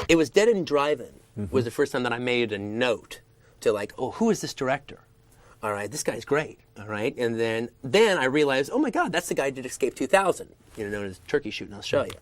It was Dead End Driving was the first time that I made a note to like, oh, who is this director? All right, this guy's great. All right, and then I realized, oh my God, that's the guy who did Escape 2000, known as Turkey Shoot in Australia.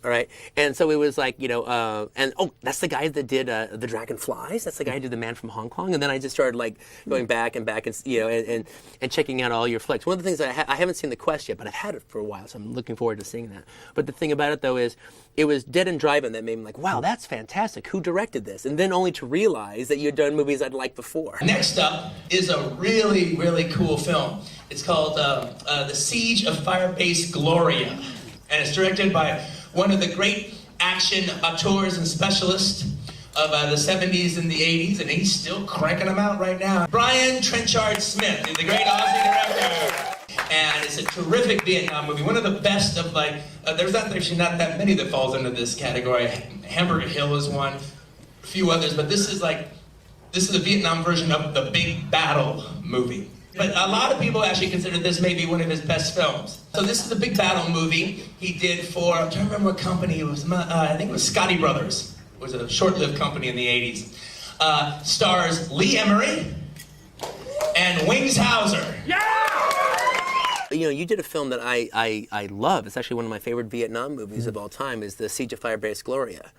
All right, and so it was like, and oh, that's the guy that did The Dragonflies. That's the guy who did The Man from Hong Kong. And then I just started like going back and and checking out all your flicks. One of the things that I haven't seen The Quest yet, but I've had it for a while, so I'm looking forward to seeing that. But the thing about it though is, it was Dead End Driving that made me like, wow, that's fantastic. Who directed this? And then only to realize that you had done movies I'd liked before. Next up is a really, really cool film. It's called The Siege of Firebase Gloria, and it's directed by one of the great action auteurs and specialists of the 70s and the 80s, and he's still cranking them out right now. Brian Trenchard-Smith, the great Aussie director. And it's a terrific Vietnam movie, one of the best of like, there's actually not that many that falls into this category. Hamburger Hill is one, a few others, but this is a Vietnam version of the Big Battle movie. But a lot of people actually consider this maybe one of his best films. So this is a Big Battle movie he did for, I'm trying to remember what company it was, I think it was Scotty Brothers. It was a short-lived company in the 80s. Stars Lee Emery and Wings Hauser. Yeah! You did a film that I love. It's actually one of my favorite Vietnam movies of all time, is The Siege of Firebase Gloria,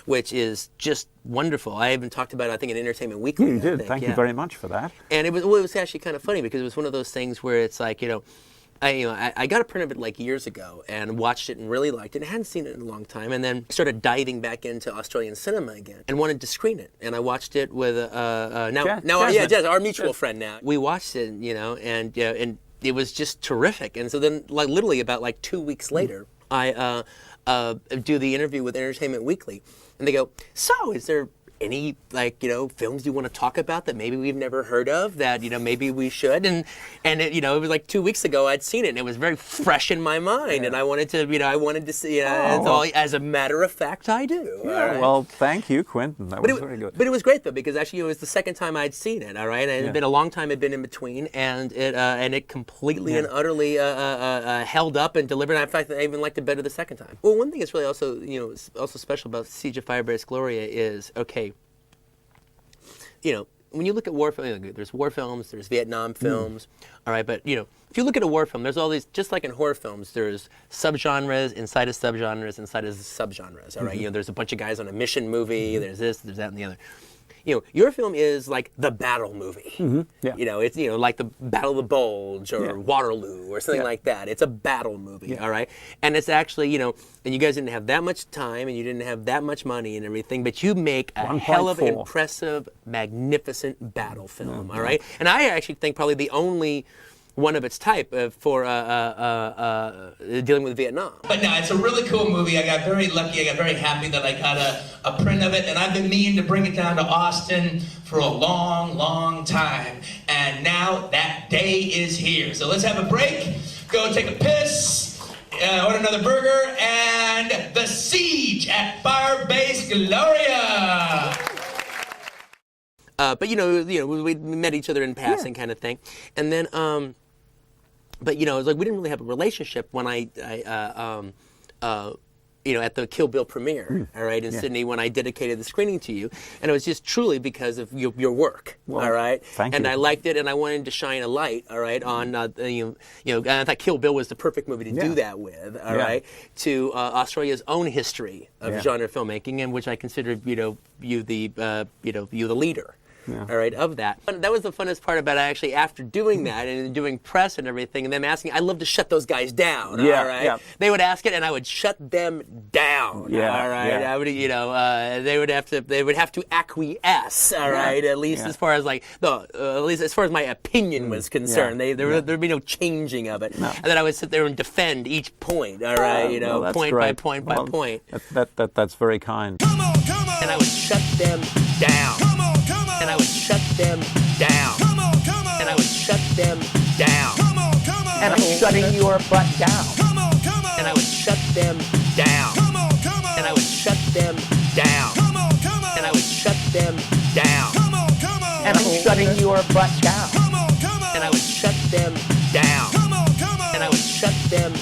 which is just wonderful. I even talked about it, I think, in Entertainment Weekly. You did. Thank you very much for that. And it was actually kind of funny because it was one of those things where it's like, I got a print of it like years ago and watched it and really liked it. I hadn't seen it in a long time, and then started diving back into Australian cinema again and wanted to screen it. And I watched it with Jess, our mutual friend now. We watched it, and it was just terrific. And so then, like literally about like 2 weeks later, I do the interview with Entertainment Weekly, and they go, "So, is there any films you want to talk about that maybe we've never heard of that maybe we should?" And it was like 2 weeks ago I'd seen it, and it was very fresh in my mind, and I wanted to see. As a matter of fact, I do. Yeah, right. Well, thank you, Quentin. That was very good. But it was great though, because actually it was the second time I'd seen it. All right, and it had been a long time. Had been in between, and it completely and utterly held up and delivered. And in fact, I even liked it better the second time. Well, one thing that's really also special about Siege of Firebase Gloria is when you look at war films, there's war films, there's Vietnam films, all right, but if you look at a war film, there's all these, just like in horror films, there's subgenres inside of subgenres inside of subgenres, all right? There's a bunch of guys on a mission movie, there's this, there's that, and the other. Your film is like the battle movie. It's like the Battle of the Bulge or Waterloo or something like that. It's a battle movie, all right? And it's actually, and you guys didn't have that much time and you didn't have that much money and everything, but you make a hell of an impressive, magnificent battle film, all right? And I actually think probably the only one of its type for dealing with Vietnam. But no, it's a really cool movie. I got very lucky. I got very happy that I got a print of it, and I've been meaning to bring it down to Austin for a long, long time. And now that day is here. So let's have a break, go take a piss, order another burger, and The Siege at Firebase Gloria. But we met each other in passing, kind of thing, and then but it was like we didn't really have a relationship when I at the Kill Bill premiere, all right, in Sydney, when I dedicated the screening to you, and it was just truly because of your work, all right, thank and you. I liked it, and I wanted to shine a light, all right, on and I thought Kill Bill was the perfect movie to do that with, all right, to Australia's own history of genre filmmaking, in which I consider you the leader. All right, of that. But that was the funnest part about it, actually, after doing that and doing press and everything, and them asking, I love to shut those guys down, all right? They would ask it, and I would shut them down, all right? I would, they would have to acquiesce, all right? At least as far as at least as far as my opinion was concerned. There'd be no changing of it. No. And then I would sit there and defend each point, all right? Point by point by point. That's very kind. Come on. And I would shut them down. And I would shut them down. And I would shut them down. And I'm shutting your butt down. And I would shut them down. And I would shut them down. And I would shut them down. And I'm shutting your butt down. And I would shut them down. And I would shut them